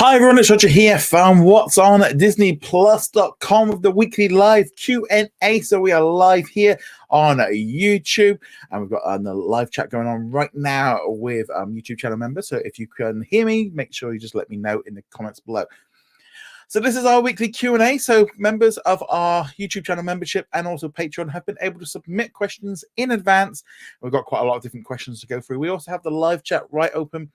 Hi everyone, it's Roger here from What's on DisneyPlus.com with the weekly live Q&A. So we are live here on YouTube, and we've got a live chat going on right now with YouTube channel members. So if you can hear me, make sure you just let me know in the comments below. So this is our weekly Q&A. So members of our YouTube channel membership and also Patreon have been able to submit questions in advance. We've got quite a lot of different questions to go through. We also have the live chat right open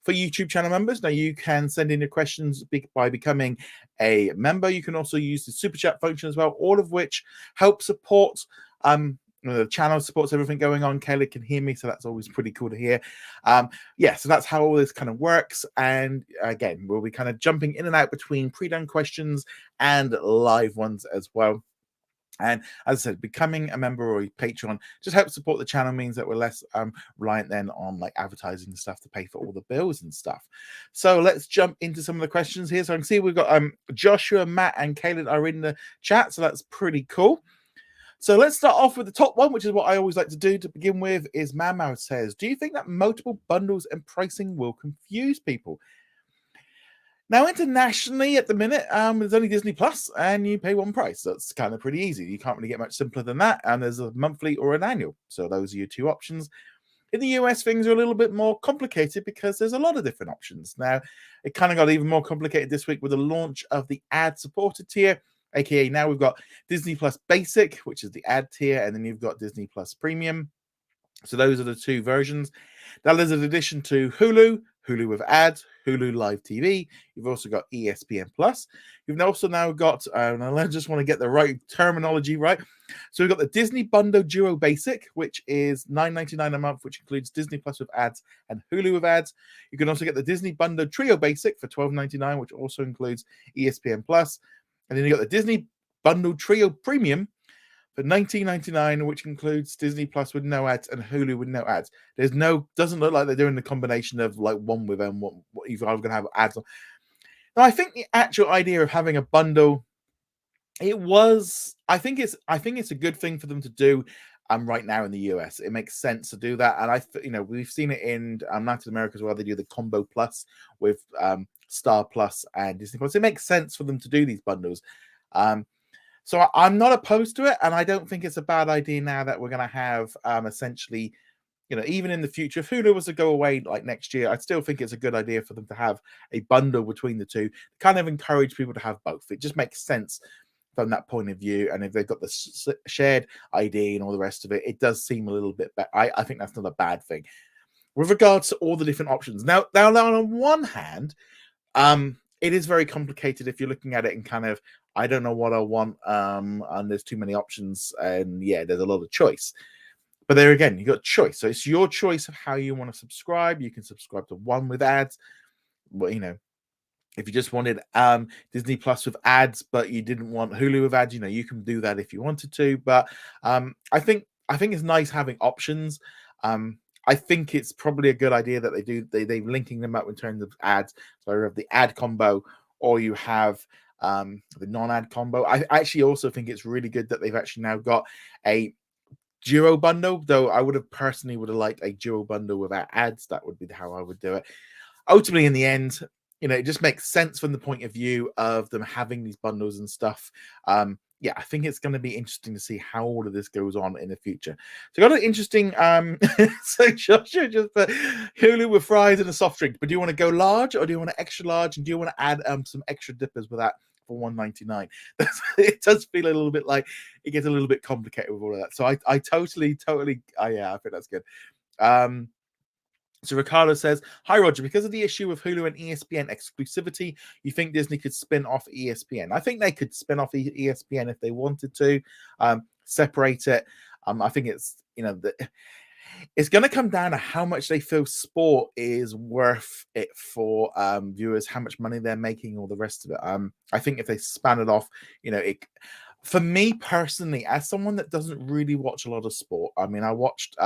for YouTube channel members. Now you can send in your questions by becoming a member. You can also use the Superchat function as well, all of which help support the channel, supports everything going on. Kayla can hear me, so that's always pretty cool to hear. So that's how all this kind of works. And again, we'll be kind of jumping in and out between pre-done questions and live ones as well. And as I said, becoming a member or a patron just helps support the channel, means that we're less reliant then on like advertising and stuff to pay for all the bills and stuff. So let's jump into some of the questions here. So I can see we've got Joshua, Matt, and Kaylin are in the chat, so that's pretty cool. So let's start off with the top one, which is what I always like to do to begin with. Is Mamau says, do you think that multiple bundles and pricing will confuse people? Now, internationally, at the minute, there's only Disney Plus, and you pay one price. That's kind of pretty easy. You can't really get much simpler than that. And there's a monthly or an annual. So those are your two options. In the US, things are a little bit more complicated because there's a lot of different options. Now, it kind of got even more complicated this week with the launch of the ad-supported tier, aka now we've got Disney Plus Basic, which is the ad tier, and then you've got Disney Plus Premium. So those are the two versions. Now there's an addition to Hulu, Hulu with ads, Hulu Live TV. You've also got ESPN Plus. You've also now got, and I just want to get the right terminology right. So we've got the Disney Bundle Duo Basic, which is $9.99 a month, which includes Disney Plus with ads and Hulu with ads. You can also get the Disney Bundle Trio Basic for $12.99, which also includes ESPN Plus. And then you got the Disney Bundle Trio Premium for $19.99, which includes Disney Plus with no ads and Hulu with no ads. Doesn't look like they're doing the combination of like one with them, what you're going to have ads on. Now, I think the actual idea of having a bundle, I think it's a good thing for them to do. Right now in the US, it makes sense to do that, and we've seen it in Latin America as well. They do the combo plus with Star Plus and Disney Plus. It makes sense for them to do these bundles. So I'm not opposed to it, and I don't think it's a bad idea now that we're going to have essentially, even in the future, if Hulu was to go away like next year, I still think it's a good idea for them to have a bundle between the two, to kind of encourage people to have both. It just makes sense from that point of view, and if they've got the shared ID and all the rest of it, it does seem a little bit better. I think that's not a bad thing. With regards to all the different options, now on one hand, it is very complicated if you're looking at it and kind of, I don't know what I want, and there's too many options, and yeah, there's a lot of choice. But there again, you got choice. So it's your choice of how you want to subscribe. You can subscribe to one with ads. Well, if you just wanted Disney Plus with ads, but you didn't want Hulu with ads, you can do that if you wanted to. But I think it's nice having options. I think it's probably a good idea that they're linking them up in terms of ads. So you have the ad combo, or you have the non-ad combo. I actually also think it's really good that they've actually now got a duo bundle, though I would have liked a duo bundle without ads. That would be how I would do it. Ultimately, in the end, it just makes sense from the point of view of them having these bundles and stuff. I think it's going to be interesting to see how all of this goes on in the future. So got an interesting so Joshua just put Hulu with fries and a soft drink, but do you want to go large, or do you want to extra large, and do you want to add some extra dippers with that for $1.99? It does feel a little bit like it gets a little bit complicated with all of that. So I totally I think that's good. So Ricardo says, hi, Roger, because of the issue with Hulu and ESPN exclusivity, you think Disney could spin off ESPN? I think they could spin off ESPN if they wanted to, separate it. I think it's, it's going to come down to how much they feel sport is worth it for viewers, how much money they're making, all the rest of it. I think if they span it off, for me personally, as someone that doesn't really watch a lot of sport, I mean, I watched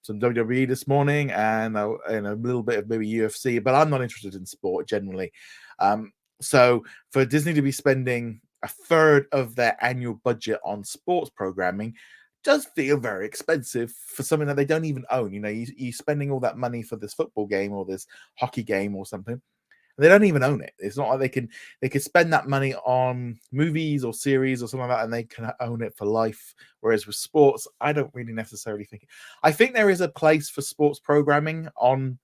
some WWE this morning and a little bit of maybe UFC, but I'm not interested in sport generally. So for Disney to be spending a third of their annual budget on sports programming does feel very expensive for something that they don't even own. You're spending all that money for this football game or this hockey game or something, They don't even own it. It's not like they could spend that money on movies or series or something like that, and they can own it for life. Whereas with sports, I don't really necessarily think. I think there is a place for sports programming on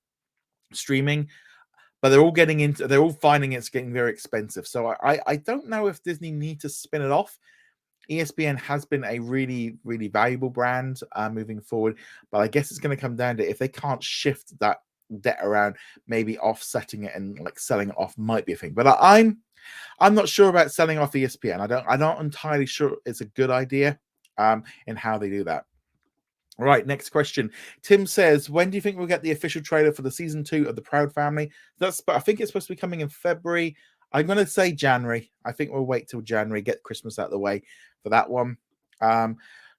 streaming, but they're all finding it's getting very expensive. So I don't know if Disney need to spin it off. ESPN has been a really, really valuable brand moving forward, but I guess it's going to come down to if they can't shift that debt around, maybe offsetting it and like selling it off might be a thing. But I'm not sure about selling off ESPN. I'm not entirely sure it's a good idea in how they do that. Right, next question. Tim says, when do you think we'll get the official trailer for the season 2 of The Proud Family? I think it's supposed to be coming in February. I'm going to say January. I think we'll wait till January, get Christmas out of the way for that one.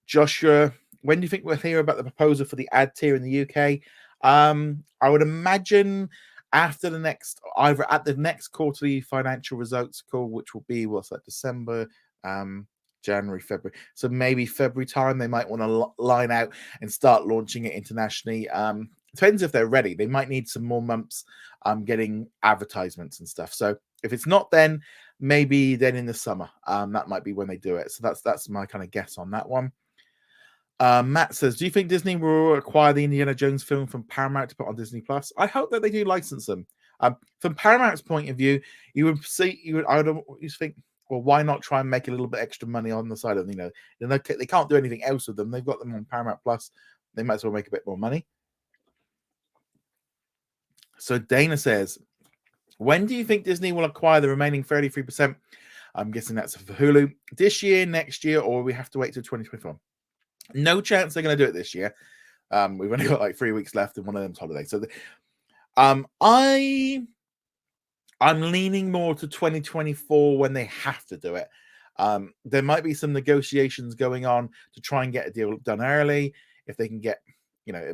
Joshua, when do you think we'll hear about the proposal for the ad tier in the UK? I would imagine after either at the next quarterly financial results call, which will be December, January, February. So maybe February time, they might want to line out and start launching it internationally. Depends if they're ready. They might need some more months getting advertisements and stuff. So if it's not then, maybe then in the summer. That might be when they do it. So that's my kind of guess on that one. Matt says, do you think Disney will acquire the Indiana Jones film from Paramount to put on Disney Plus? I hope that they do license them. From Paramount's point of view, I would think, well, why not try and make a little bit extra money on the side of, they can't do anything else with them. They've got them on Paramount Plus. They might as well make a bit more money. So Dana says, when do you think Disney will acquire the remaining 33%? I'm guessing that's for Hulu. This year, next year, or we have to wait till 2024? No chance they're going to do it this year. We've only got like 3 weeks left and one of them's holiday. So I'm leaning more to 2024 when they have to do it. There might be some negotiations going on to try and get a deal done early. If they can get,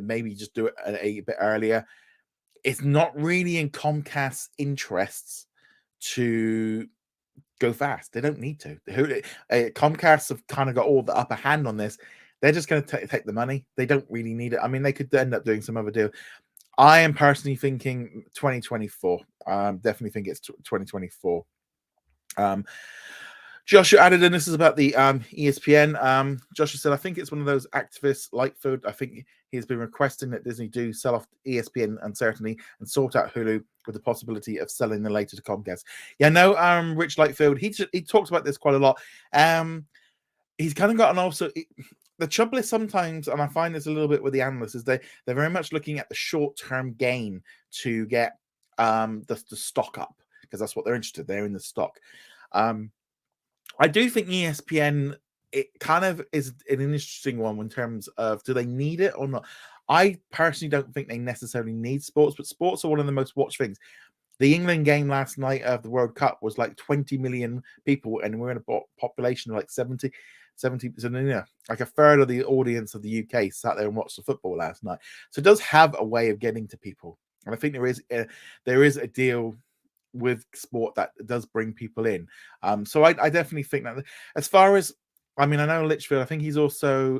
maybe just do it a bit earlier. It's not really in Comcast's interests to go fast. They don't need to. Comcast have kind of got all the upper hand on this. They're just going to take the money. They don't really need it. I mean, they could end up doing some other deal. I am personally thinking 2024. Definitely think it's 2024. Joshua added in, this is about the ESPN. Joshua said, I think it's one of those activists like Food. I think he's been requesting that Disney do sell off ESPN uncertainty and sort out Hulu with the possibility of selling them later to Comcast. Yeah, no, Rich Lightfield, he talks about this quite a lot. He's kind of got an also... The trouble is sometimes, and I find this a little bit with the analysts, is they're very much looking at the short-term gain to get the stock up, because that's what they're interested. They're in the stock. I do think ESPN, it kind of is an interesting one in terms of, do they need it or not? I personally don't think they necessarily need sports, but sports are one of the most watched things. The England game last night of the World Cup was like 20 million people, and we're in a population of like 70, so like a third of the audience of the UK sat there and watched the football last night. So it does have a way of getting to people, and I think there is a deal with sport that does bring people in. So I definitely think that, as far as, I mean, I know Litchfield, I think he's also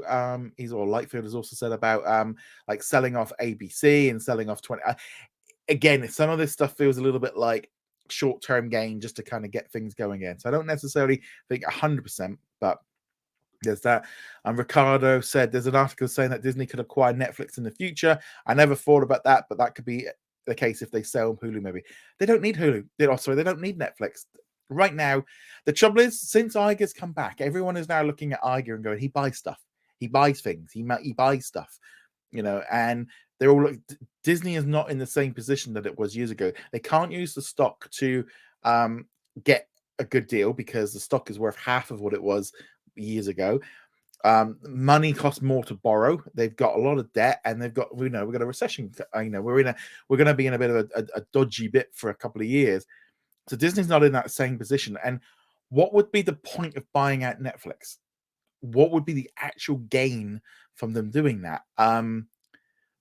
Lightfield has also said about like selling off ABC and selling off 20. Again, some of this stuff feels a little bit like short-term gain just to kind of get things going in. So I don't necessarily think 100%, but there's that. And Ricardo said there's an article saying that Disney could acquire Netflix in the future. I never thought about that, but that could be the case if they sell Hulu. Maybe they don't need Hulu. They don't need Netflix right now. The trouble is, since Iger's come back, everyone is now looking at Iger and going, he buys stuff, he buys things, he buys stuff, and they're all like, Disney is not in the same position that it was years ago. They can't use the stock to get a good deal because the stock is worth half of what it was years ago. Money costs more to borrow. They've got a lot of debt, and they've got, we've got a recession. We're going to be in a bit of a dodgy bit for a couple of years. So Disney's not in that same position. And what would be the point of buying out Netflix? What would be the actual gain from them doing that?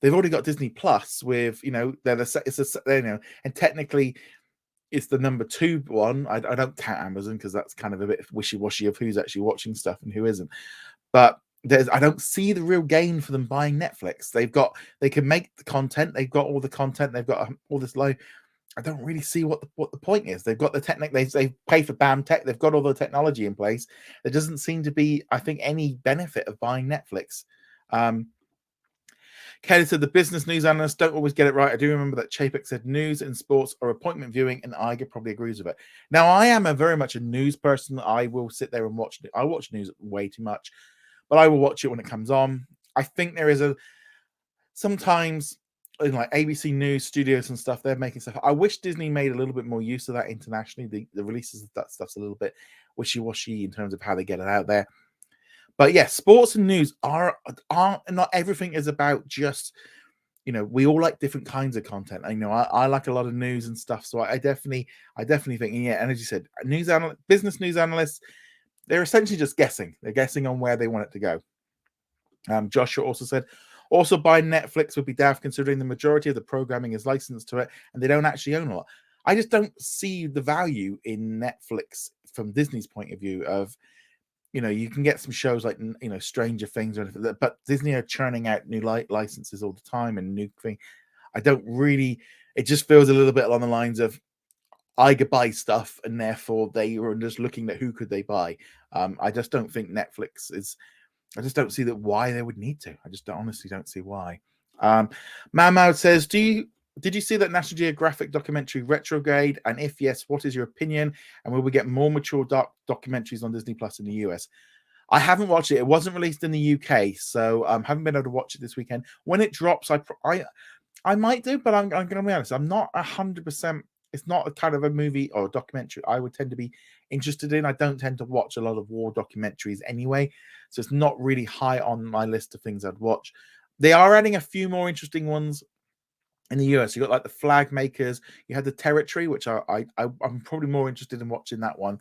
They've already got Disney Plus with, and technically it's the number 2 one. I don't count Amazon because that's kind of a bit wishy-washy of who's actually watching stuff and who isn't. But I don't see the real gain for them buying Netflix. They can make the content. They've got all the content. They've got all this live. I don't really see what the point is. They've got the they pay for BAM tech, they've got all the technology in place. There doesn't seem to be, I think, any benefit of buying Netflix. Kelly said the business news analysts don't always get it right. I do remember that Chapek said news and sports are appointment viewing, and Iger probably agrees with it. Now, I am very much a news person. I will sit there and watch. I watch news way too much, but I will watch it when it comes on. I think there is sometimes in like ABC News studios and stuff, they're making stuff. I wish Disney made a little bit more use of that internationally. The releases of that stuff's a little bit wishy-washy in terms of how they get it out there. But yeah, sports and news are not everything is about just, we all like different kinds of content. I like a lot of news and stuff. So I definitely think, yeah, and as you said, business news analysts, they're essentially just guessing. They're guessing on where they want it to go. Joshua also said, also buying Netflix would be daft considering the majority of the programming is licensed to it and they don't actually own a lot. I just don't see the value in Netflix from Disney's point of view of, you can get some shows like, Stranger Things or anything, but Disney are churning out new licenses all the time and new thing. I don't really, it just feels a little bit along the lines of I could buy stuff and therefore they were just looking at who could they buy. I just don't think Netflix is, I just don't see that why they would need to. I just honestly don't see why. Mammoud says, did you see that National Geographic documentary Retrograde? And if yes, what is your opinion? And will we get more mature documentaries on Disney Plus in the US? I haven't watched it. It wasn't released in the UK, so haven't been able to watch it this weekend. When it drops, I might do, but I'm going to be honest. I'm not 100%. It's not a kind of a movie or a documentary I would tend to be interested in. I don't tend to watch a lot of war documentaries anyway, so it's not really high on my list of things I'd watch. They are adding a few more interesting ones in the US. You got like the Flag Makers. You had the Territory, which I'm probably more interested in watching that one.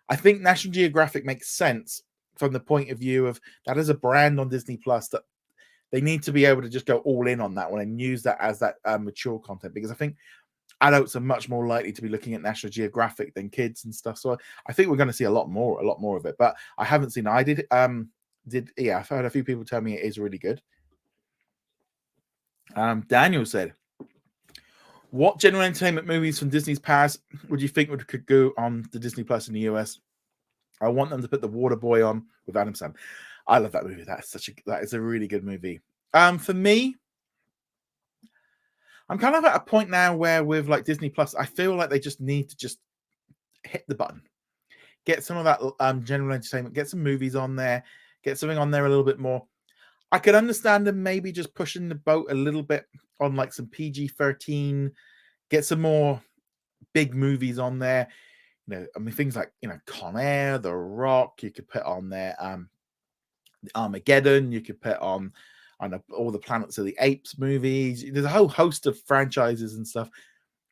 I think National Geographic makes sense from the point of view of that as a brand on Disney Plus, that they need to be able to just go all in on that one and use that as that mature content, because I think adults are much more likely to be looking at National Geographic than kids and stuff. So I think we're going to see a lot more of it. But I haven't seen. I've heard a few people tell me it is really good. Daniel said, what general entertainment movies from Disney's past would you think could go on the Disney Plus in the US? I want them to put The Water Boy on with Adam Sandler. I love that movie. That is a really good movie. For me, I'm kind of at a point now where with like Disney Plus, I feel like they just need to just hit the button, get some of that general entertainment, get some movies on there, get something on there a little bit more. I could understand them maybe just pushing the boat a little bit on like some PG-13, get some more big movies on there. Things like, Con Air, The Rock, you could put on there, Armageddon, you could put on all the Planets of the Apes movies. There's a whole host of franchises and stuff,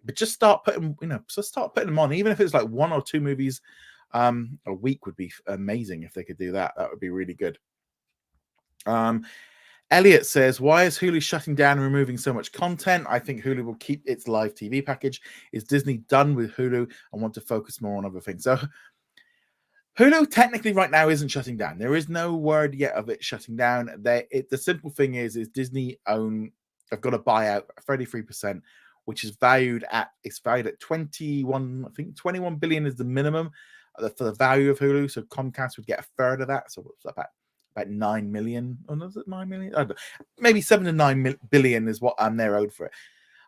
but just start putting them on, even if it's like one or two movies a week would be amazing. If they could do that, that would be really good. Elliot says, why is Hulu shutting down and removing so much content? I think Hulu will keep its live TV package. Is Disney done with Hulu and want to focus more on other things? So Hulu technically right now isn't shutting down. There is no word yet of it shutting down. The simple thing is Disney have got a buyout 33%, which is valued at 21. I think 21 billion is the minimum for the value of Hulu. So Comcast would get a third of that. So what's about 9 million? Oh, no, is it 9 million? I don't know. Maybe 7 to 9 billion is what they're owed for it.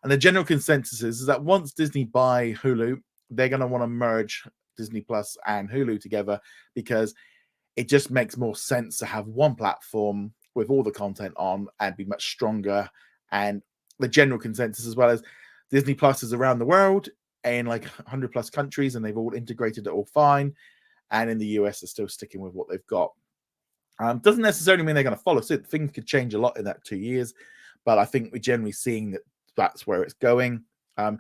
And the general consensus is that once Disney buy Hulu, they're going to want to merge Disney Plus and Hulu together, because it just makes more sense to have one platform with all the content on and be much stronger. And the general consensus as well as Disney Plus is around the world in like 100 plus countries, and they've all integrated it all fine. And in the US, they're still sticking with what they've got. Doesn't necessarily mean they're going to follow suit. Things could change a lot in that 2 years, but I think we're generally seeing that that's where it's going. And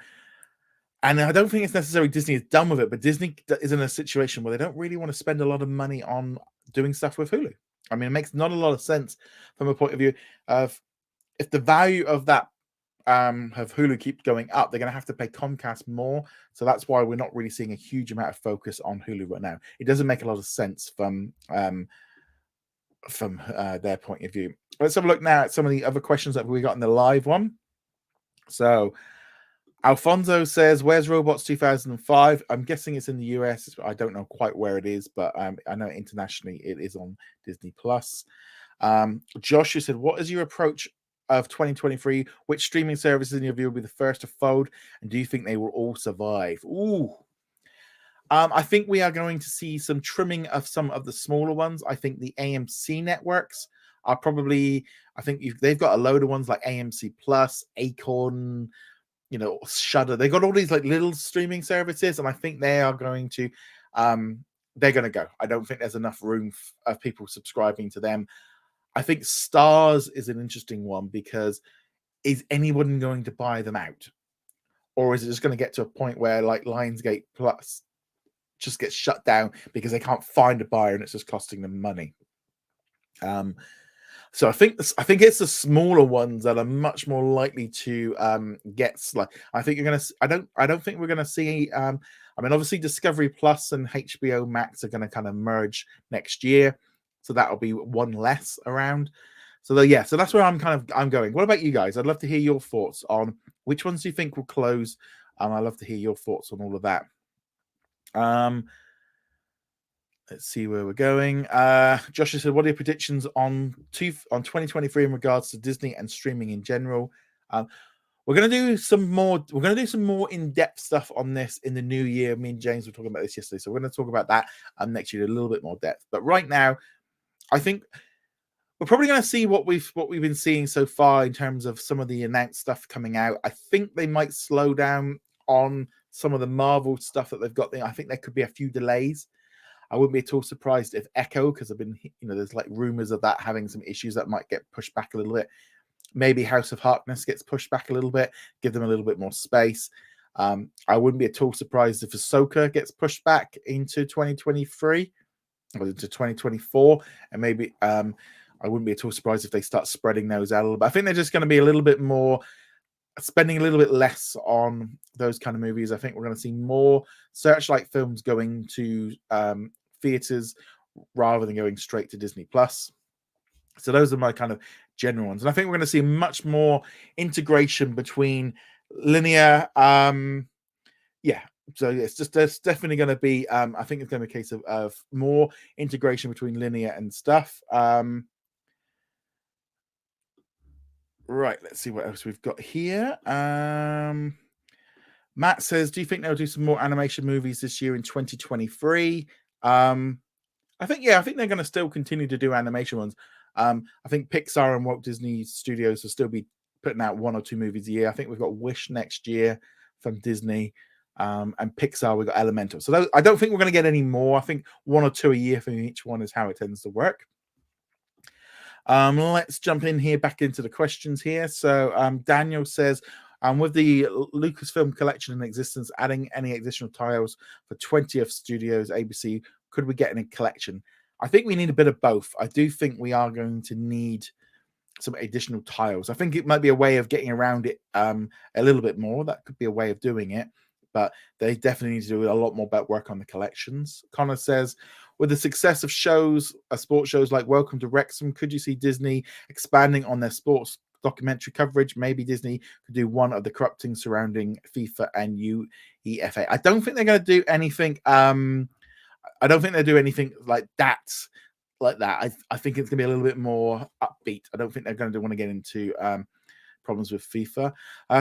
I don't think it's necessarily Disney is done with it, but Disney is in a situation where they don't really want to spend a lot of money on doing stuff with Hulu. I mean, it makes not a lot of sense from a point of view of if the value of that of Hulu keeps going up, they're going to have to pay Comcast more. So that's why we're not really seeing a huge amount of focus on Hulu right now. It doesn't make a lot of sense from their point of view. Let's have a look now at some of the other questions that we got in the live one. So Alfonso says, "Where's Robots 2005?" I'm guessing it's in the US. I don't know quite where it is, but I know internationally it is on Disney Plus. Josh, you said, "What is your approach of 2023? Which streaming services in your view will be the first to fold, and do you think they will all survive?" Ooh. I think we are going to see some trimming of some of the smaller ones. I think the AMC networks are probably, I think they've got a load of ones like AMC Plus, Acorn, Shudder. They got all these like little streaming services, and I think they are going to, they're going to go. I don't think there's enough room of people subscribing to them. I think Stars is an interesting one because is anyone going to buy them out? Or is it just going to get to a point where like Lionsgate Plus just gets shut down because they can't find a buyer and it's just costing them money? So I think it's the smaller ones that are much more likely to get I think you're gonna. I don't think we're gonna see. I mean, obviously, Discovery Plus and HBO Max are going to kind of merge next year, so that'll be one less around. So so that's where I'm going. What about you guys? I'd love to hear your thoughts on which ones do you think will close. I'd love to hear your thoughts on all of that. Let's see where we're going. Joshua said, "What are your predictions on 2023 in regards to Disney and streaming in general?" We're going to do some more. We're going to do some more in-depth stuff on this in the new year. Me and James were talking about this yesterday, so we're going to talk about that next year in a little bit more depth. But right now, I think we're probably going to see what we've been seeing so far in terms of some of the announced stuff coming out. I think they might slow down on some of the Marvel stuff that they've got there. I think there could be a few delays. I wouldn't be at all surprised if Echo, because I've been, there's like rumors of that having some issues that might get pushed back a little bit. Maybe House of Harkness gets pushed back a little bit, give them a little bit more space. I wouldn't be at all surprised if Ahsoka gets pushed back into 2023 or into 2024, and maybe I wouldn't be at all surprised if they start spreading those out a little bit. I think they're just going to be a little bit more, spending a little bit less on those kind of movies. I think we're going to see more Searchlight films going to theaters rather than going straight to Disney Plus. So those are my kind of general ones. And I think we're going to see much more integration between linear. So it's just, there's definitely going to be, I think it's going to be a case of more integration between linear and stuff. Right, let's see what else we've got here. Matt says, "Do you think they'll do some more animation movies this year in 2023?" I think they're going to still continue to do animation ones. I think Pixar and Walt Disney Studios will still be putting out 1 or 2 movies a year. I think we've got Wish next year from Disney, and Pixar we've got Elemental. So I don't think we're going to get any more. I think 1 or 2 a year from each one is how it tends to work. Let's jump in here back into the questions here. So Daniel says, with the Lucasfilm collection in existence, adding any additional titles for 20th Studios ABC, could we get in a collection? I think we need a bit of both. I do think we are going to need some additional tiles. I think it might be a way of getting around it a little bit more. That could be a way of doing it, but they definitely need to do a lot more work on the collections. Connor says, with the success of sports shows like Welcome to Wrexham, could you see Disney expanding on their sports documentary coverage? Maybe Disney could do one of the corrupting surrounding FIFA and UEFA. I don't think they're going to do anything. I don't think they'll do anything like that. I think it's going to be a little bit more upbeat. I don't think they're going to want to get into problems with FIFA.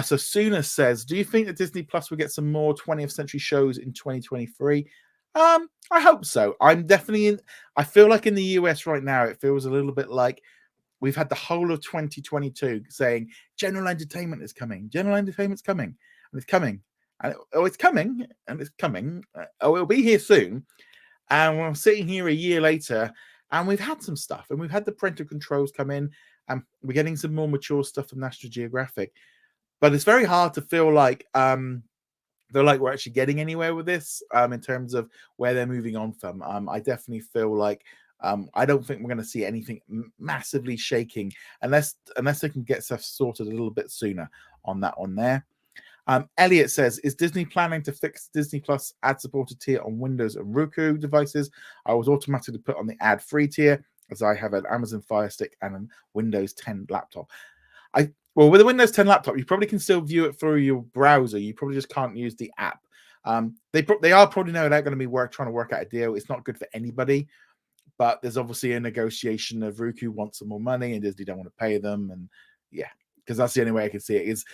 So Suna says, "Do you think that Disney Plus will get some more 20th century shows in 2023? I hope so. I'm definitely in. I feel like in the US right now, it feels a little bit like we've had the whole of 2022 saying general entertainment is coming. General entertainment's coming, and it's coming, and it's coming, and it's coming. It'll be here soon. And we're sitting here a year later, and we've had some stuff, and we've had the parental controls come in, and we're getting some more mature stuff from National Geographic. But it's very hard to feel like we're actually getting anywhere with this in terms of where they're moving on from. I definitely feel like I don't think we're going to see anything massively shaking unless they can get stuff sorted a little bit sooner on that one there. Elliot says, "Is Disney planning to fix Disney Plus ad-supported tier on Windows and Roku devices? I was automatically put on the ad-free tier as I have an Amazon Fire Stick and a Windows 10 laptop." Well, with a Windows 10 laptop, you probably can still view it through your browser. You probably just can't use the app. They are probably no doubt going to be trying to work out a deal. It's not good for anybody, but there's obviously a negotiation of Roku wants some more money and Disney don't want to pay them, and yeah, because that's the only way I can see it. Is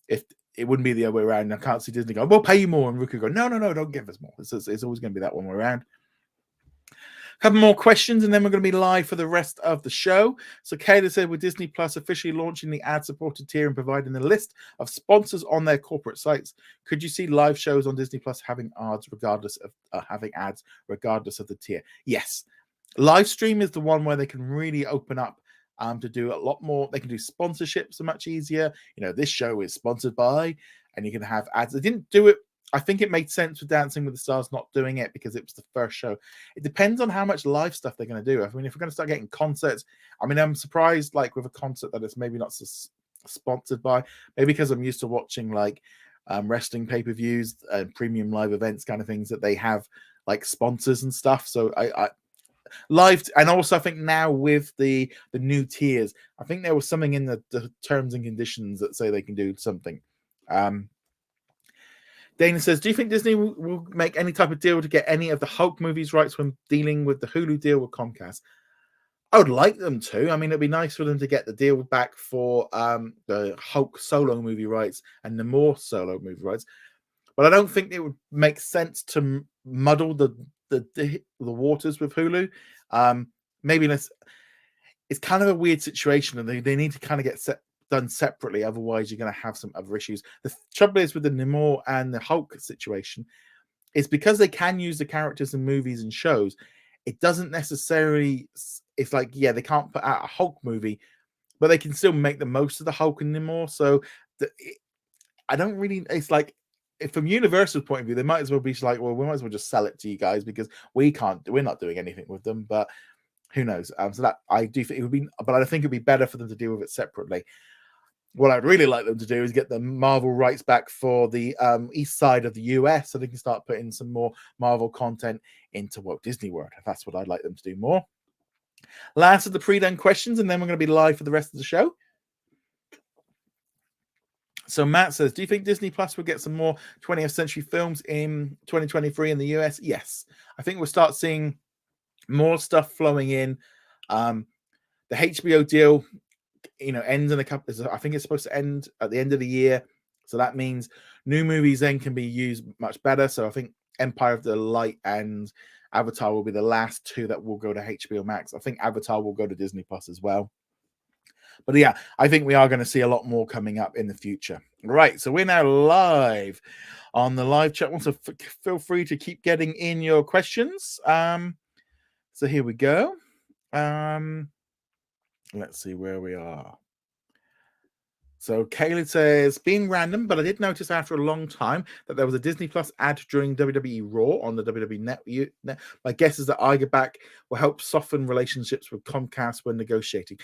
if it wouldn't be the other way around. I can't see Disney go, we'll pay you more, and Roku go, no, don't give us more. It's always going to be that one way around. Couple more questions, and then we're going to be live for the rest of the show. So Kayla said, with Disney Plus officially launching the ad-supported tier and providing the list of sponsors on their corporate sites, could you see live shows on Disney Plus having ads regardless of the tier? Yes. Live stream is the one where they can really open up to do a lot more. They can do sponsorships much easier. This show is sponsored by, and you can have ads. They didn't do it. I think it made sense with Dancing with the Stars not doing it because it was the first show. It depends on how much live stuff they're going to do. I mean, if we're going to start getting concerts, I'm surprised, like with a concert, that it's maybe not so sponsored by. Maybe because I'm used to watching like wrestling pay-per-views and premium live events kind of things that they have like sponsors and stuff. So I live, and also I think now with the new tiers, I think there was something in the terms and conditions that say they can do something. Dana says, do you think Disney will make any type of deal to get any of the Hulk movies rights when dealing with the Hulu deal with Comcast? I would like them to. I mean, it'd be nice for them to get the deal back for the Hulk solo movie rights and the Namor solo movie rights. But I don't think it would make sense to muddle the waters with Hulu. Maybe it's kind of a weird situation, and they need to kind of get done separately. Otherwise, you're going to have some other issues. The trouble is with the Namor and the Hulk situation is because they can use the characters in movies and shows. It doesn't necessarily. It's like, yeah, they can't put out a Hulk movie, but they can still make the most of the Hulk and Namor. So I don't really. It's like, from Universal's point of view, they might as well be like, well, we might as well just sell it to you guys because we're not doing anything with them. But who knows? So that I do think it would be, but I think it'd be better for them to deal with it separately. What I'd really like them to do is get the Marvel rights back for the east side of the US so they can start putting some more Marvel content into Walt Disney World. That's what I'd like them to do more. Last of the pre-done questions, and then we're going to be live for the rest of the show. So Matt says, do you think Disney Plus will get some more 20th century films in 2023 in the US? Yes. I think we'll start seeing more stuff flowing in. The HBO deal ends in a couple. I think it's supposed to end at the end of the year, so that means new movies then can be used much better. So I think Empire of the Light and Avatar will be the last two that will go to HBO Max. I think Avatar will go to Disney Plus as well. But yeah, I think we are going to see a lot more coming up in the future. Right, so we're now live on the live chat. So feel free to keep getting in your questions. So here we go. Let's see where we are. So Kaylee says, being random, but I did notice after a long time that there was a Disney Plus ad during WWE Raw on the WWE Net. My guess is that Igerback will help soften relationships with Comcast when negotiating.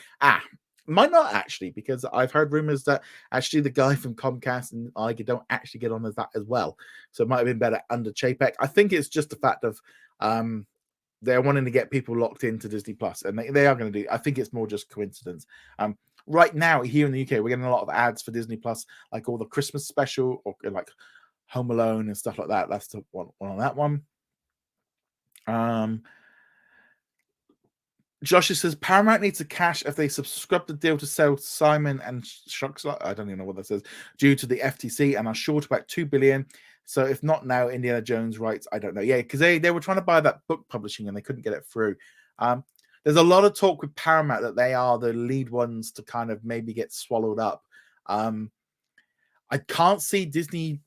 Might not actually, because I've heard rumors that actually the guy from Comcast and Iger don't actually get on as that as well. So it might have been better under Chapek. I think it's just the fact of they're wanting to get people locked into Disney Plus, and they are going to do. I think it's more just coincidence. Right now, here in the UK, we're getting a lot of ads for Disney Plus, like all the Christmas special or like Home Alone and stuff like that. That's the one on that one. Josh says Paramount needs to cash if they subscribe the deal to sell Simon and Shucks. I don't even know what that says. Due to the FTC and are short about $2 billion. So if not now, Indiana Jones rights, I don't know. Yeah, because they were trying to buy that book publishing and they couldn't get it through. There's a lot of talk with Paramount that they are the lead ones to kind of maybe get swallowed up. I can't see Disney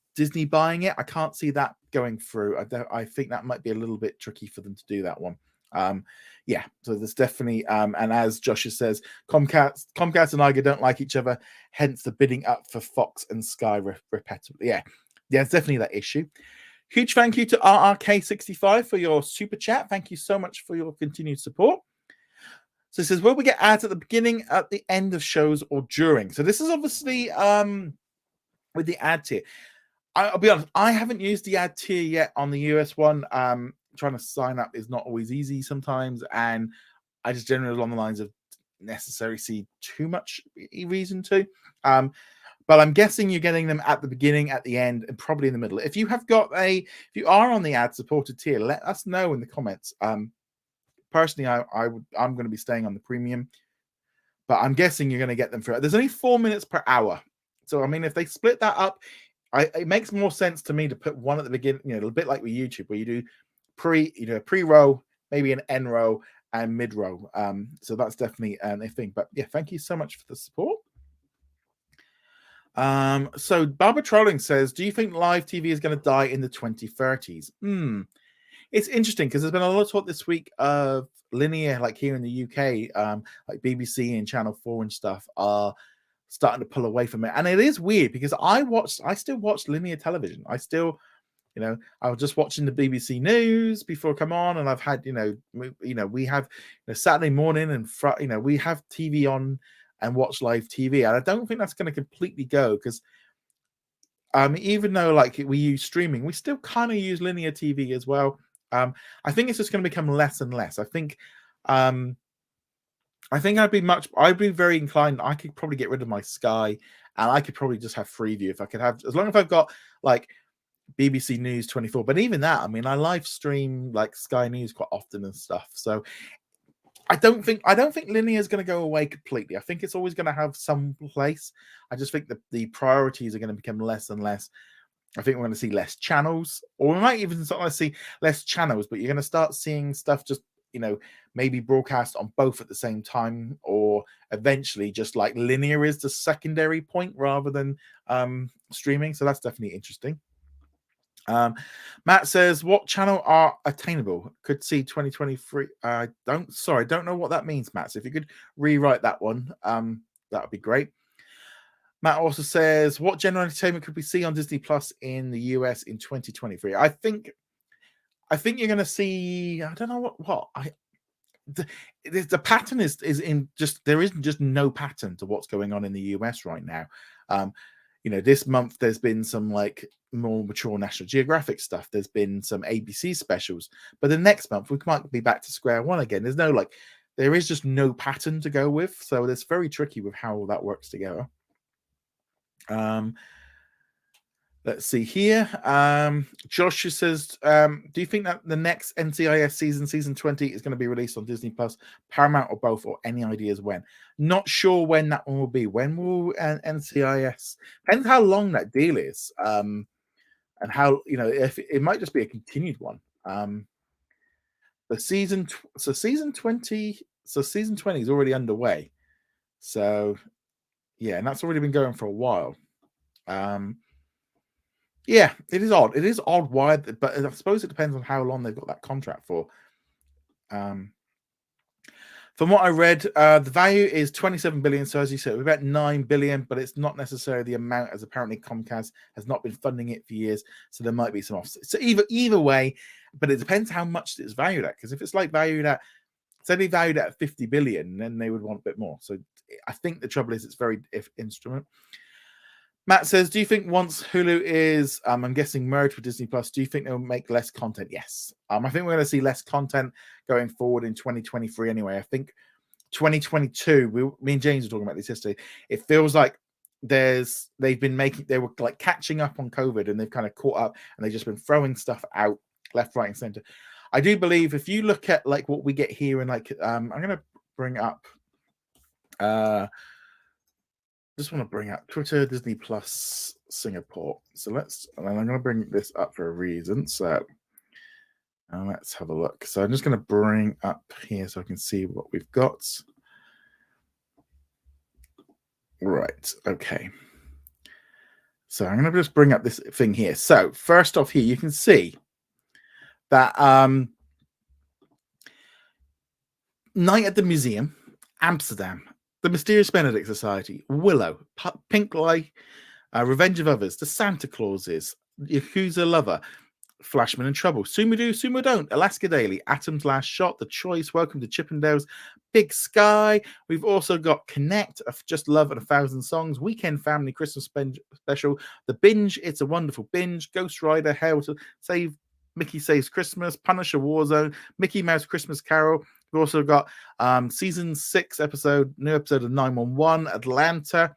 buying it. I can't see that going through. I think that might be a little bit tricky for them to do that one. Yeah, so there's definitely and as Josh says, Comcast and Iger don't like each other, hence the bidding up for Fox and Sky repetitively. Yeah, it's definitely that issue. Huge thank you to RRK65 for your super chat. Thank you so much for your continued support. So it says, will we get ads at the beginning, at the end of shows, or during? So this is obviously with the ad tier. I'll be honest, I haven't used the ad tier yet on the US one. Trying to sign up is not always easy sometimes, and I just generally along the lines of necessarily see too much reason to. But I'm guessing you're getting them at the beginning, at the end, and probably in the middle. If you are on the ad-supported tier, let us know in the comments. Personally, I'm going to be staying on the premium, but I'm guessing you're going to get them for. There's only 4 minutes per hour, so I mean, if they split that up, it makes more sense to me to put one at the beginning. You know, a bit like with YouTube, where you do a pre-row, maybe an end row, and mid-row. So that's definitely a thing. But yeah, thank you so much for the support. So Barbara Trolling says, do you think live TV is going to die in the 2030s? It's interesting because there's been a lot of talk this week of linear, like here in the UK, like BBC and Channel 4 and stuff are starting to pull away from it. And it is weird because I still watch linear television. I still, I was just watching the BBC News before I come on, and I've had, we have Saturday morning and we have TV on and watch live TV, and I don't think that's going to completely go because even though like we use streaming, we still kind of use linear TV as well. I think it's just going to become less and less. I think I'd be very inclined. I could probably get rid of my Sky, and I could probably just have Freeview if I could have, as long as I've got like BBC News 24. But even that, I mean, I live stream like Sky News quite often and stuff. So I don't think linear is going to go away completely. I think it's always going to have some place. I just think that the priorities are going to become less and less. I think we're going to see less channels, or we might even start to see less channels, but you're going to start seeing stuff just, maybe broadcast on both at the same time, or eventually just like linear is the secondary point rather than streaming. So that's definitely interesting. Matt says, what channel are attainable? Could see 2023. I don't know what that means, Matt. So if you could rewrite that one, that would be great. Matt also says, what general entertainment could we see on Disney Plus in the US in 2023? I think you're going to see, I don't know what the pattern is in just, there isn't just no pattern to what's going on in the US right now. This month there's been some like more mature National Geographic stuff. There's been some ABC specials, but the next month we might be back to square one again. There is just no pattern to go with. So it's very tricky with how that works together. Let's see here. Josh says, do you think that the next NCIS season 20 is going to be released on Disney Plus, Paramount, or both, or any ideas when? Not sure when that one will be. When will NCIS? Depends how long that deal is, and how, if it might just be a continued one. Season 20 is already underway. So yeah, and that's already been going for a while. Yeah, it is odd. It is odd why, but I suppose it depends on how long they've got that contract for. From what I read, the value is 27 billion. So as you said, we're about 9 billion, but it's not necessarily the amount, as apparently Comcast has not been funding it for years. So there might be some offsets. So either way, but it depends how much it's valued at. Because if it's like valued at 50 billion, then they would want a bit more. So I think the trouble is it's very instrument. Matt says, do you think once Hulu is, I'm guessing, merged with Disney Plus, do you think they'll make less content? Yes. I think we're going to see less content going forward in 2023 anyway. I think 2022, me and James were talking about this yesterday. It feels like they were like catching up on COVID, and they've kind of caught up, and they've just been throwing stuff out left, right, and center. I do believe if you look at like what we get here, and like, I'm going to bring up, just want to bring up Twitter, Disney Plus, Singapore. So and I'm going to bring this up for a reason. So let's have a look. So I'm just going to bring up here so I can see what we've got. Right. Okay. So I'm going to just bring up this thing here. So first off here, you can see that Night at the Museum, Amsterdam, The Mysterious Benedict Society, Willow, Pink Lie, Revenge of Others, The Santa Clauses, Yakuza Lover, Flashman in Trouble, Sumo Do, Sumo Don't, Alaska Daily, Atom's Last Shot, The Choice, Welcome to Chippendales, Big Sky. We've also got Connect, Just Love and 1,000 Songs, Weekend Family Christmas Special, The Binge, It's a Wonderful Binge, Ghost Rider, Hell to Save, Mickey Saves Christmas, Punisher Warzone, Mickey Mouse Christmas Carol, We've also got season 6 new episode of 911 Atlanta.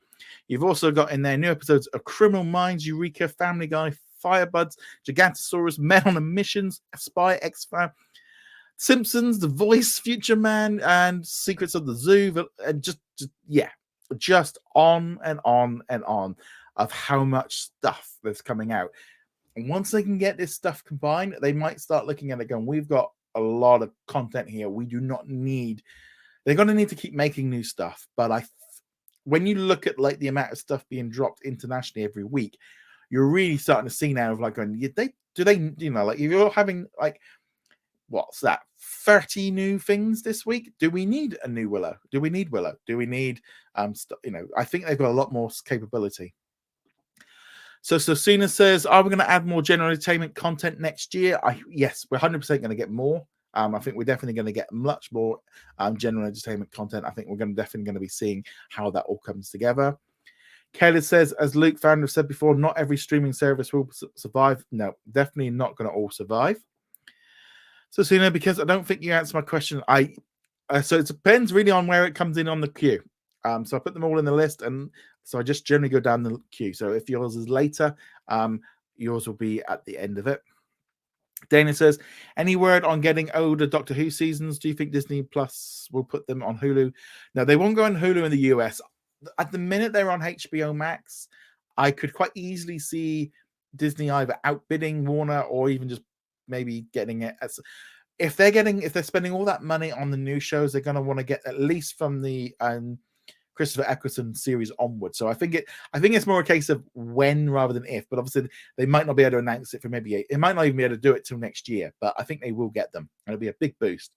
You've also got in there new episodes of Criminal Minds, Eureka, Family Guy, Firebuds, Gigantosaurus, Men on a Missions, Spy X-File, Simpsons, The Voice, Future Man, and Secrets of the Zoo, and just on and on and on of how much stuff that's coming out. And once they can get this stuff combined, they might start looking at it going, we've got a lot of content here. We do not need. They're going to need to keep making new stuff. But when you look at like the amount of stuff being dropped internationally every week, you're really starting to see now of like going, do they, like if you're having like, what's that, 30 new things this week? Do we need a new Willow? Do we need Willow? Do we need I think they've got a lot more capability. So Sosina says, are we going to add more general entertainment content next year? Yes, we're 100% going to get more. I think we're definitely going to get much more general entertainment content. I think we're definitely going to be seeing how that all comes together. Kelly says, as Luke founder said before, not every streaming service will survive. No, definitely not going to all survive. So Sosina, because I don't think you answered my question, so it depends really on where it comes in on the queue. So I put them all in the list, and so I just generally go down the queue. So if yours is later, yours will be at the end of it. Dana says, any word on getting older Doctor Who seasons? Do you think Disney Plus will put them on Hulu? No, they won't go on Hulu in the US. At the minute they're on HBO Max, I could quite easily see Disney either outbidding Warner or even just maybe getting it as if they're spending all that money on the new shows, they're going to want to get at least from the Christopher Eccleston series onward. So I think it's more a case of when rather than if. But obviously they might not be able to announce it for maybe it might not even be able to do it till next year. But I think they will get them. It'll be a big boost.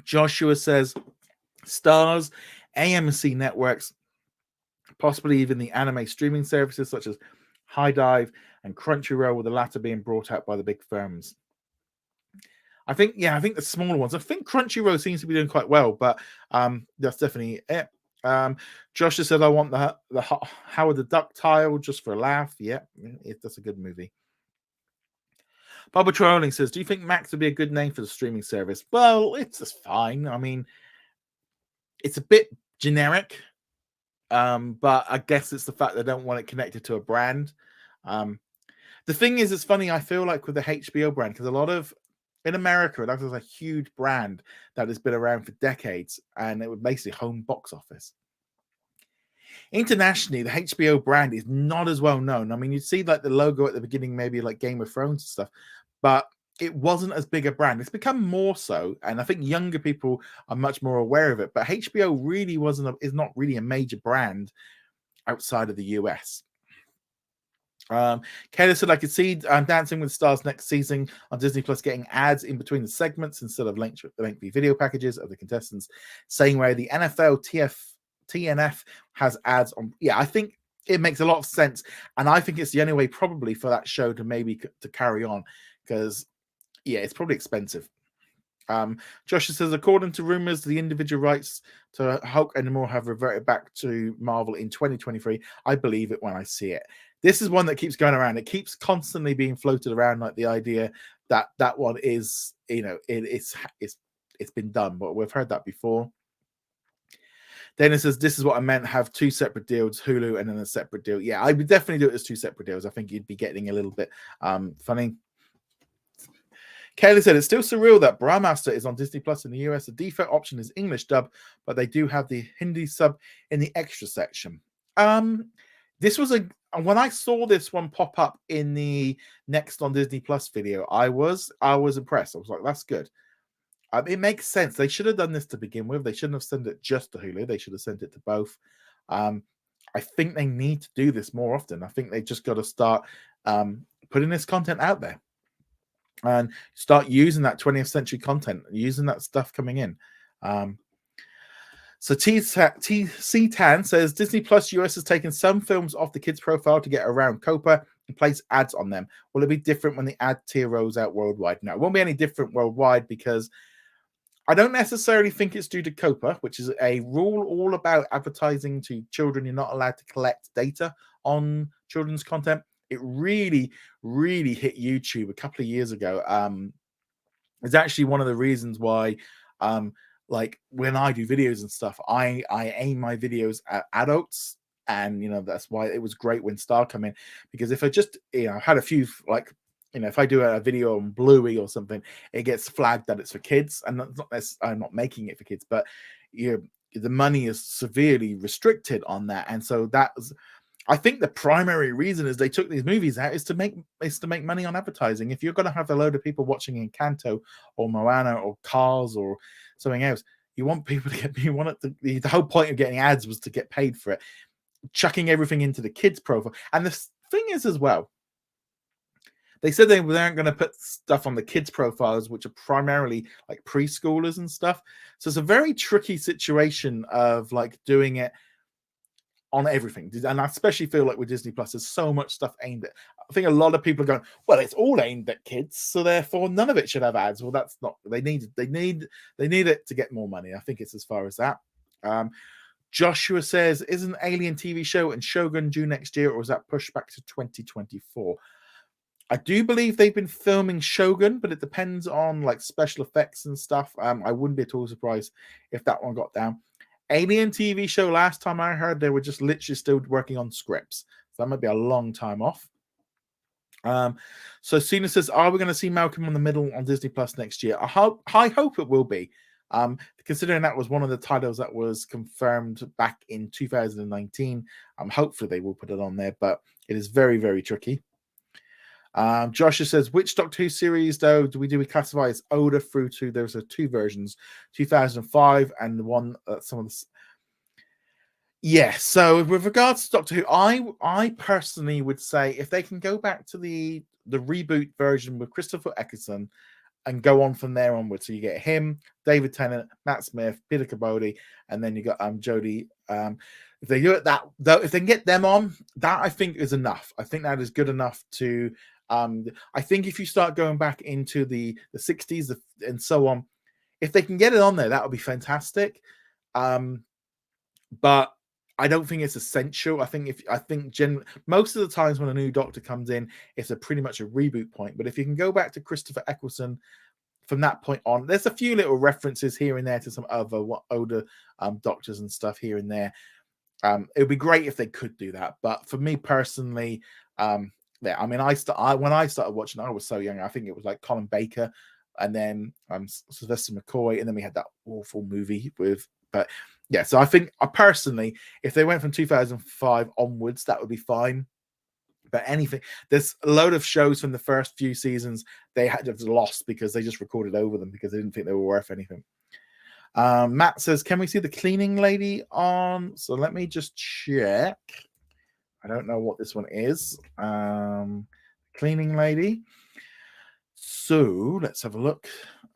Joshua says, Stars, AMC networks, possibly even the anime streaming services such as High Dive and Crunchyroll, with the latter being brought out by the big firms. I think the smaller ones. I think Crunchyroll seems to be doing quite well, but that's definitely it. Josh has said, I want the Howard the Duck tile just for a laugh. Yeah, that's a good movie. Barbara Trolling says, do you think Max would be a good name for the streaming service? Well, it's just fine. I mean, it's a bit generic, but I guess it's the fact they don't want it connected to a brand. The thing is, it's funny, I feel like with the HBO brand, because a lot of in America, that was a huge brand that has been around for decades, and it was basically home box office. Internationally, the HBO brand is not as well known. I mean, you'd see like the logo at the beginning, maybe like Game of Thrones and stuff, but it wasn't as big a brand. It's become more so, and I think younger people are much more aware of it. But HBO really is not really a major brand outside of the US. Kayla said, I could see Dancing with the Stars next season on Disney Plus getting ads in between the segments instead of lengthy video packages of the contestants, same way the NFL TNF has ads on. Yeah, I think it makes a lot of sense, and I think it's the only way probably for that show to maybe to carry on, because it's probably expensive. Josh says, according to rumors, the individual rights to Hulk and more have reverted back to Marvel in 2023. I believe it when I see it. This is one that keeps going around. It keeps constantly being floated around, like the idea that one is, it's been done, but we've heard that before. Dennis says, this is what I meant, have two separate deals, Hulu and then a separate deal. Yeah, I would definitely do it as two separate deals. I think you'd be getting a little bit funny. Kelly said, it's still surreal that Brahmaster is on Disney Plus in the US. The default option is English dub, but they do have the Hindi sub in the extra section. This was when I saw this one pop up in the next on Disney Plus video, I was impressed. I was like, that's good. It makes sense. They should have done this to begin with. They shouldn't have sent it just to Hulu. They should have sent it to both. I think they need to do this more often. I think they just got to start putting this content out there and start using that 20th century content, using that stuff coming in. So TC Tan says, Disney Plus US has taken some films off the kids profile to get around Copa and place ads on them. Will it be different when the ad tier rolls out worldwide? No, it won't be any different worldwide, because I don't necessarily think it's due to Copa, which is a rule all about advertising to children. You're not allowed to collect data on children's content. It really, really hit YouTube a couple of years ago. It's actually one of the reasons why, like when I do videos and stuff, I aim my videos at adults, and that's why it was great when Star come in, because if I just had a few like if I do a video on Bluey or something, it gets flagged that it's for kids, and I'm not making it for kids, but the money is severely restricted on that, and so that's. I think the primary reason is they took these movies out is to make money on advertising. If you're going to have a load of people watching Encanto or Moana or Cars or something else, you want people to get. You want it to, the whole point of getting ads was to get paid for it. Chucking everything into the kids' profile, and the thing is as well, they said they weren't going to put stuff on the kids' profiles, which are primarily like preschoolers and stuff. So it's a very tricky situation of like doing it on everything, and I especially feel like with Disney Plus, there's so much stuff aimed at. I think a lot of people are going, well, it's all aimed at kids, so therefore none of it should have ads. Well, that's not. They need it to get more money. I think it's as far as that. Joshua says, isn't Alien TV show and Shogun due next year, or is that pushed back to 2024? I do believe they've been filming Shogun, but it depends on like special effects and stuff. I wouldn't be at all surprised if that one got down. Alien TV show, last time I heard, they were just literally still working on scripts. So that might be a long time off. So Cena says, are we going to see Malcolm in the Middle on Disney Plus next year? I hope it will be. Considering that was one of the titles that was confirmed back in 2019. Hopefully they will put it on there, but it is very, very tricky. Joshua says, which Doctor Who series, though, do we classify as older through to? There's two versions, 2005 and one some of the. Yeah, so with regards to Doctor Who, I personally would say if they can go back to the reboot version with Christopher Eccleston and go on from there onwards, so you get him, David Tennant, Matt Smith, Peter Capaldi, and then you got Jodie. If they do it that, though, if they can get them on, that I think is enough. I think that is good enough to. I think if you start going back into the 60s and so on, if they can get it on there, that would be fantastic. But I don't think it's essential. I think most of the times when a new Doctor comes in, it's pretty much a reboot point. But if you can go back to Christopher Eccleston from that point on, there's a few little references here and there to some other older Doctors and stuff here and there. It would be great if they could do that. But for me personally, yeah, I mean, when I started watching, I was so young. I think it was like Colin Baker, and then Sylvester McCoy, and then we had that awful movie with. But yeah, so I think personally, if they went from 2005 onwards, that would be fine. But anything, there's a load of shows from the first few seasons they had just lost because they just recorded over them because they didn't think they were worth anything. Matt says, can we see the cleaning lady on? So let me just check. I don't know what this one is. Cleaning lady. So let's have a look.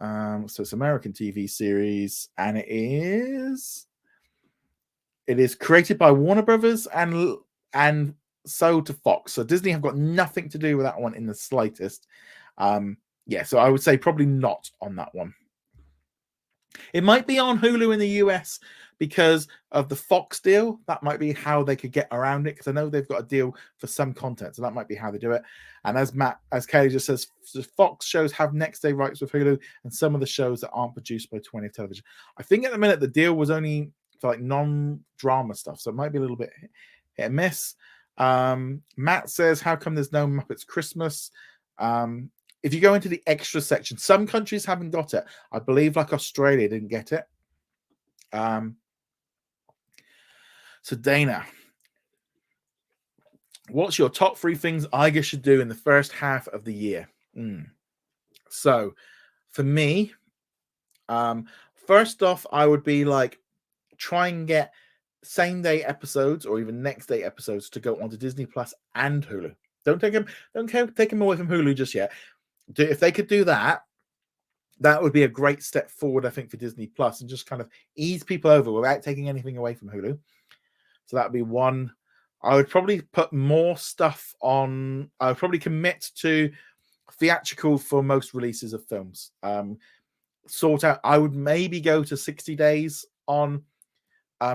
So it's American TV series, and it is created by Warner Brothers and sold to Fox. So Disney have got nothing to do with that one in the slightest. Yeah, so I would say probably not on that one. It might be on Hulu in the US because of the Fox deal. That might be how they could get around it, because I know they've got a deal for some content, so that might be how they do it. And as Kelly just says, Fox shows have next day rights with Hulu, and some of the shows that aren't produced by 20th Television. I think at the minute the deal was only for like non-drama stuff, so it might be a little bit hit and miss. Matt says, how come there's no Muppets Christmas? If you go into the extra section, some countries haven't got it. I believe like Australia didn't get it. So Dana, what's your top 3 things Iger should do in the first half of the year? So for me, first off, I would be like, try and get same day episodes or even next day episodes to go onto Disney Plus and Hulu. Don't take them away from Hulu just yet. If they could do that, that would be a great step forward, I think, for Disney Plus, and just kind of ease people over without taking anything away from Hulu. So that would be one. I would probably put more stuff on. I would probably commit to theatrical for most releases of films. Sort out. I would maybe go to 60 days on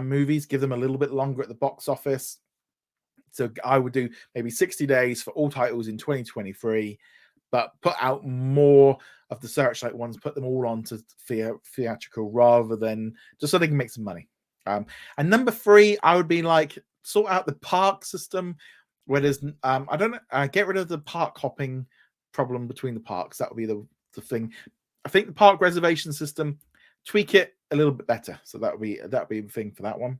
movies, give them a little bit longer at the box office. So I would do maybe 60 days for all titles in 2023. but put out more of the Searchlight ones, put them all onto theatrical rather than just so they can make some money. And number 3, I would be like, sort out the park system where there's I don't know, get rid of the park hopping problem between the parks. That would be the thing. I think the park reservation system, tweak it a little bit better. So that would be the thing for that one.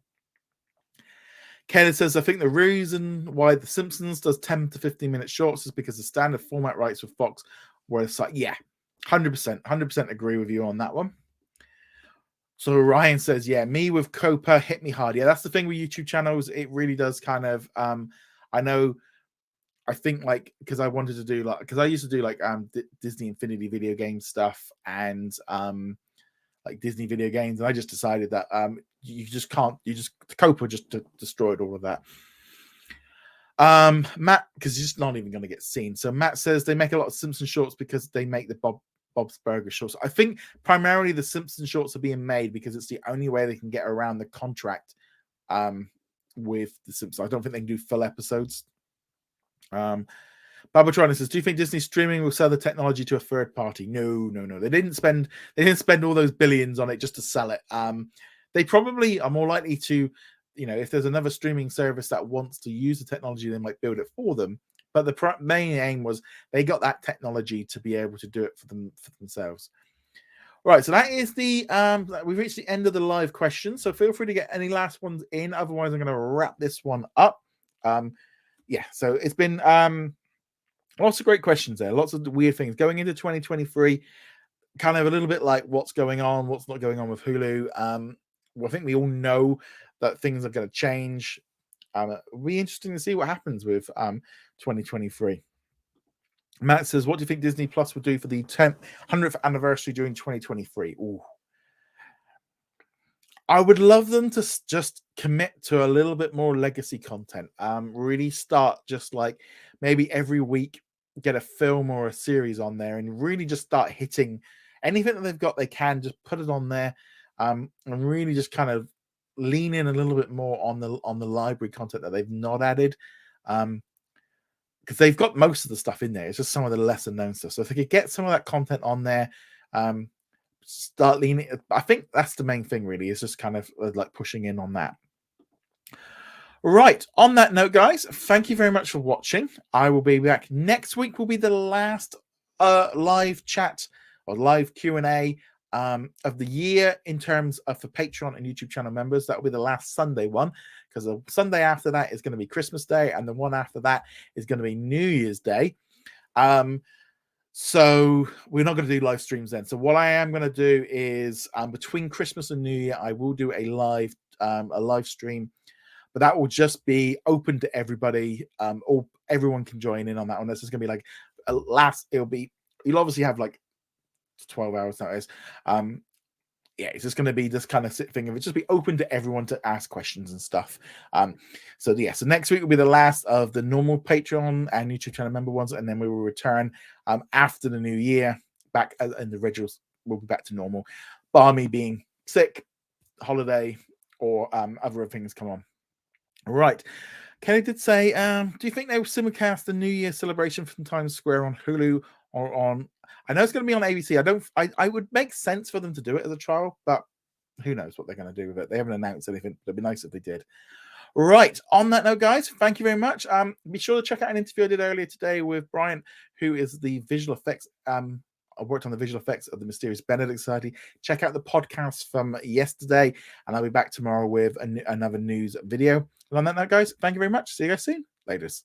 Kenneth says, I think the reason why The Simpsons does 10 to 15 minute shorts is because the standard format rights with Fox were it's like, yeah, 100% agree with you on that one. So Ryan says, yeah, me with Copa hit me hard. Yeah, that's the thing with YouTube channels. It really does kind of, I know, I think like, because I wanted to do like, because I used to do like Disney Infinity video game stuff and like Disney video games. And I just decided that you just can't, Copa just destroyed all of that. Matt, because you're just not even going to get seen. So Matt says they make a lot of Simpson shorts because they make the Bob's Burger shorts. I think primarily the Simpson shorts are being made because it's the only way they can get around the contract with the Simpsons. I don't think they can do full episodes. Babatron says, do you think Disney streaming will sell the technology to a third party? No. They didn't spend all those billions on it just to sell it. They probably are more likely to, if there's another streaming service that wants to use the technology, they might build it for them. But the main aim was they got that technology to be able to do it for themselves. Right, so that is we've reached the end of the live questions. So feel free to get any last ones in. Otherwise, I'm going to wrap this one up. Yeah, so it's been lots of great questions there. Lots of weird things going into 2023. Kind of a little bit like what's going on, what's not going on with Hulu. Well, I think we all know that things are going to change. It'll be interesting to see what happens with 2023. Matt says, what do you think Disney Plus will do for the 100th anniversary during 2023? Ooh. I would love them to just commit to a little bit more legacy content. Really start just like maybe every week, get a film or a series on there and really just start hitting anything that they've got. They can just put it on there and really just kind of lean in a little bit more on the library content that they've not added. Because they've got most of the stuff in there. It's just some of the lesser known stuff. So if they could get some of that content on there, start leaning. I think that's the main thing, really, is just kind of like pushing in on that. Right. On that note, guys, thank you very much for watching. I will be back next week. Will be the last live chat or live Q&A of the year in terms of the Patreon and YouTube channel members. That will be the last Sunday one, because the Sunday after that is going to be Christmas Day, and the one after that is going to be New Year's Day. So we're not going to do live streams then. So what I am going to do is between Christmas and New Year, I will do a live stream, but that will just be open to everybody. Or everyone can join in on that one. This is going to be like you'll obviously have like 12 hours notice. Yeah, it's just going to be this kind of thing of it just be open to everyone to ask questions and stuff. So next week will be the last of the normal Patreon and YouTube channel member ones, and then we will return after the new year back, and the regulars will be back to normal, bar me being sick, holiday, or other things come on. Right. Kelly did say, do you think they will simulcast the New Year celebration from Times Square on Hulu or on? I know it's going to be on ABC. I would make sense for them to do it as a trial, but who knows what they're going to do with it. They haven't announced anything. It'd be nice if they did. Right. On that note, guys, thank you very much. Be sure to check out an interview I did earlier today with Brian, who is the visual effects. I worked on the visual effects of the Mysterious Benedict Society. Check out the podcast from yesterday, and I'll be back tomorrow with another news video. And on that note, guys, thank you very much. See you guys soon. Laters.